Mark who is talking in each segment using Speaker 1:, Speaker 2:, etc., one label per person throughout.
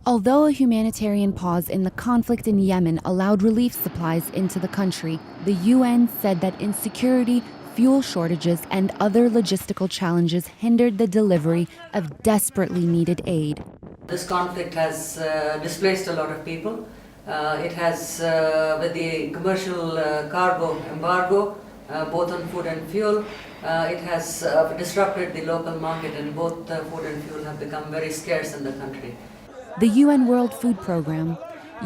Speaker 1: Although a humanitarian pause in the conflict in Yemen allowed relief supplies into the country, the UN said that insecurity, fuel shortages, and other logistical challenges hindered the delivery of desperately needed aid.
Speaker 2: This conflict has displaced a lot of people. It has, with the commercial cargo embargo, both on food and fuel, it has disrupted the local market, and both food and fuel have become very scarce in the country.
Speaker 1: The UN World Food Programme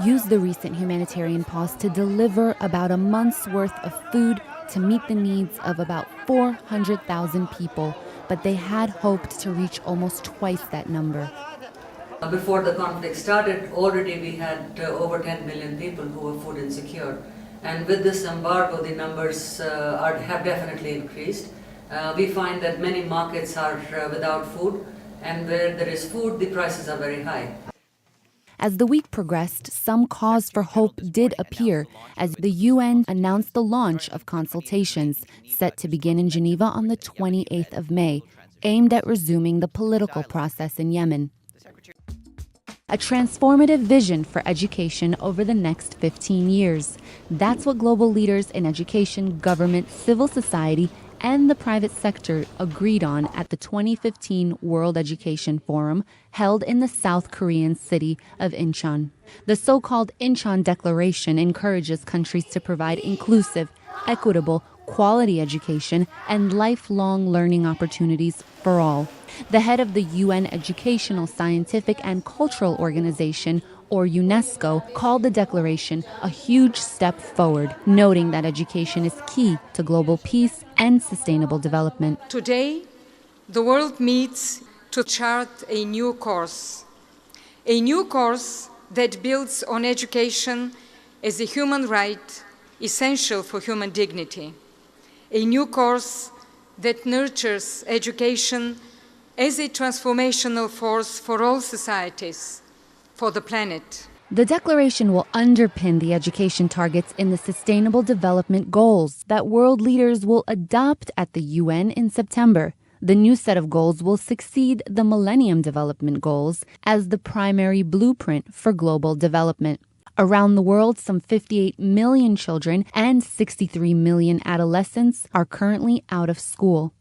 Speaker 1: used the recent humanitarian pause to deliver about a month's worth of food to meet the needs of about 400,000 people, but they had hoped to reach almost twice that number.
Speaker 2: Before the conflict started, already we had over 10 million people who were food insecure. And with this embargo, the numbers have definitely increased. We find that many markets are without food, and where there is food, the prices are very high.
Speaker 1: As the week progressed, some cause for hope did appear as the UN announced the launch of consultations set to begin in Geneva on the 28th of May, aimed at resuming the political process in Yemen. A transformative vision for education over the next 15 years. That's what global leaders in education, government, civil society, and the private sector agreed on at the 2015 World Education Forum held in the South Korean city of Incheon. The so-called Incheon Declaration encourages countries to provide inclusive, equitable, quality education and lifelong learning opportunities for all. The head of the UN Educational, Scientific, and Cultural Organization, or UNESCO, called the declaration a huge step forward, noting that education is key to global peace and sustainable development.
Speaker 3: Today, the world meets to chart a new course that builds on education as a human right essential for human dignity, a new course that nurtures education as a transformational force for all societies, for the planet.
Speaker 1: The declaration will underpin the education targets in the Sustainable Development Goals that world leaders will adopt at the UN in September. The new set of goals will succeed the Millennium Development Goals as the primary blueprint for global development. Around the world, some 58 million children and 63 million adolescents are currently out of school.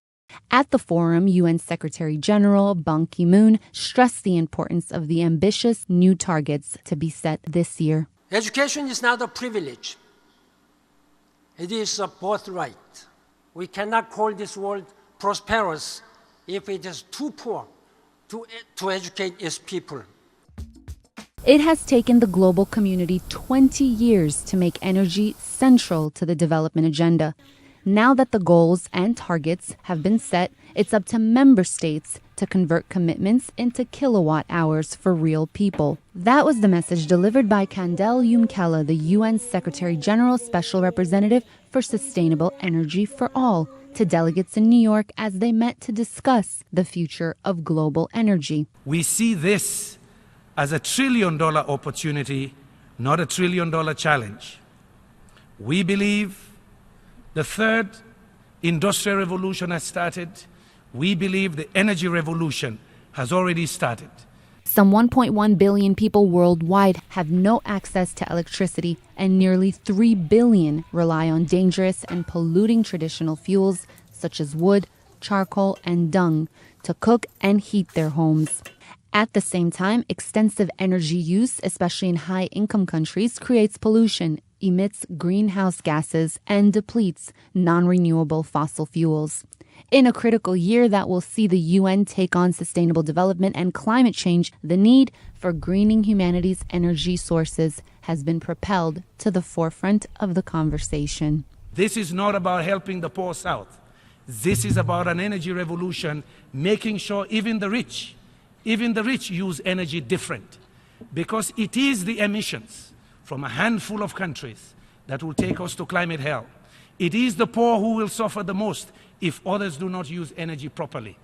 Speaker 1: At the forum, UN Secretary General Ban Ki-moon stressed the importance of the ambitious new targets to be set this year.
Speaker 4: Education is not a privilege. It is a birthright. We cannot call this world prosperous if it is too poor to educate its people.
Speaker 1: It has taken the global community 20 years to make energy central to the development agenda. Now that the goals and targets have been set, it's up to member states to convert commitments into kilowatt hours for real people. That was the message delivered by Kandel Yumkela, the UN Secretary General Special Representative for Sustainable Energy for All, to delegates in New York as they met to discuss the future of global energy.
Speaker 5: We see this as a $1 trillion opportunity, not a $1 trillion challenge. We believe the third industrial revolution has started. We believe the energy revolution has already started.
Speaker 1: Some 1.1 billion people worldwide have no access to electricity, and nearly 3 billion rely on dangerous and polluting traditional fuels such as wood, charcoal, and dung to cook and heat their homes. At the same time, extensive energy use, especially in high-income countries, creates pollution, emits greenhouse gases, and depletes non-renewable fossil fuels. In a critical year that will see the UN take on sustainable development and climate change, the need for greening humanity's energy sources has been propelled to the forefront of the conversation.
Speaker 5: This is not about helping the poor South. This is about an energy revolution, making sure even the rich use energy different, because it is the emissions from a handful of countries that will take us to climate hell. It is the poor who will suffer the most if others do not use energy properly.